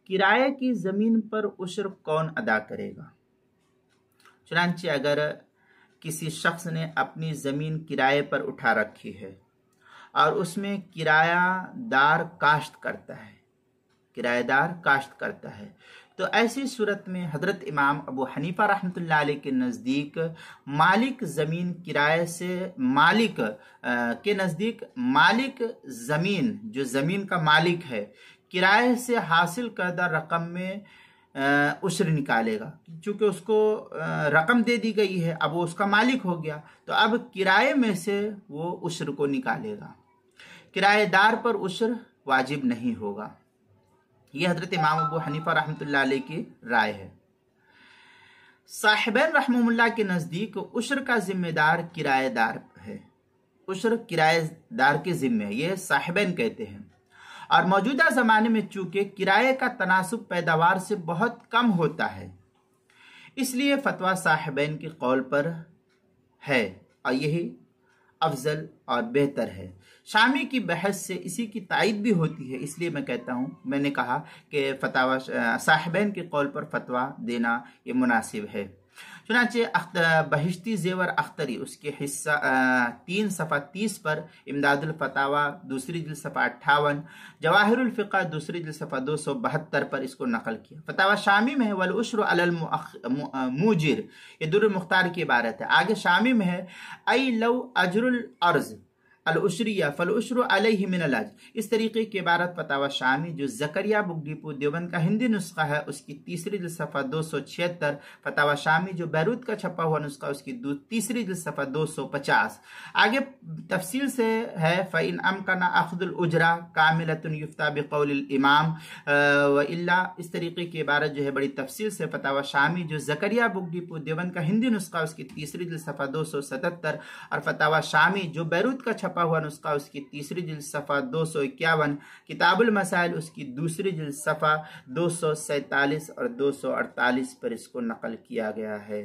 کرائے کی زمین پر عشر کون ادا کرے گا؟ چنانچہ اگر کسی شخص نے اپنی زمین کرائے پر اٹھا رکھی ہے اور اس میں کرایہ دار کاشت کرتا ہے تو ایسی صورت میں حضرت امام ابو حنیفہ رحمۃ اللہ علیہ کے نزدیک مالک زمین جو زمین کا مالک ہے کرائے سے حاصل کردہ رقم میں عشر نکالے گا، چونکہ اس کو رقم دے دی گئی ہے، اب وہ اس کا مالک ہو گیا تو اب کرائے میں سے وہ عشر کو نکالے گا، کرایہ دار پر عشر واجب نہیں ہوگا۔ یہ حضرت امام ابو حنیفہ رحمۃ اللہ علیہ کی رائے ہے۔ صاحبین رحمہ اللہ کے نزدیک عشر کا ذمہ دار کرایہ دار ہے، عشر کرایہ دار کے ذمہ ہے، یہ صاحبین کہتے ہیں۔ اور موجودہ زمانے میں چونکہ کرائے کا تناسب پیداوار سے بہت کم ہوتا ہے، اس لیے فتویٰ صاحبین کے قول پر ہے اور یہی افضل اور بہتر ہے۔ شامی کی بحث سے اسی کی تائید بھی ہوتی ہے، اس لیے میں نے کہا کہ فتویٰ صاحبین کے قول پر فتویٰ دینا یہ مناسب ہے۔ چنانچہ بہشتی زیور اختری اس کے حصہ 3 صفحہ 30 پر امداد الفتاویٰ دوسری جلد صفحہ 58، جواہر الفقہ دوسری جلد صفحہ 272 پر اس کو نقل کیا۔ فتاویٰ شامی میں ہے والعشر علی الموجر، یہ در المختار کی عبارت ہے۔ آگے شامی میں ہے ای لو اجر الارض العشریہ فالعشر علیہ من الاجر، اس طریقے کی عبارت فتاویٰ شامی جو زکریا بک ڈپو دیوبند کا ہندی نسخہ ہے اس کی تیسری جلد صفحہ 276، فتاویٰ شامی جو بیروت کا چھپا ہوا نسخہ اس کی تیسری جلد صفحہ 250۔ آگے تفصیل سے ہے فإن امکن اخذ الاجرہ کاملۃ یفتیٰ بقول الامام والا، اس طریقے کی عبارت جو ہے بڑی تفصیل سے فتاویٰ شامی جو زکریا بک ڈپو دیوبند کا ہندی نسخہ اس کی تیسری جلد صفحہ 277 اور فتاویٰ شامی جو بیروت کا چھپا ہوا نسخہ اس کی تیسری جلد صفحہ 251، کتاب المسائل اس کی دوسری جلد صفحہ 247 اور 248 پر اس کو نقل کیا گیا ہے۔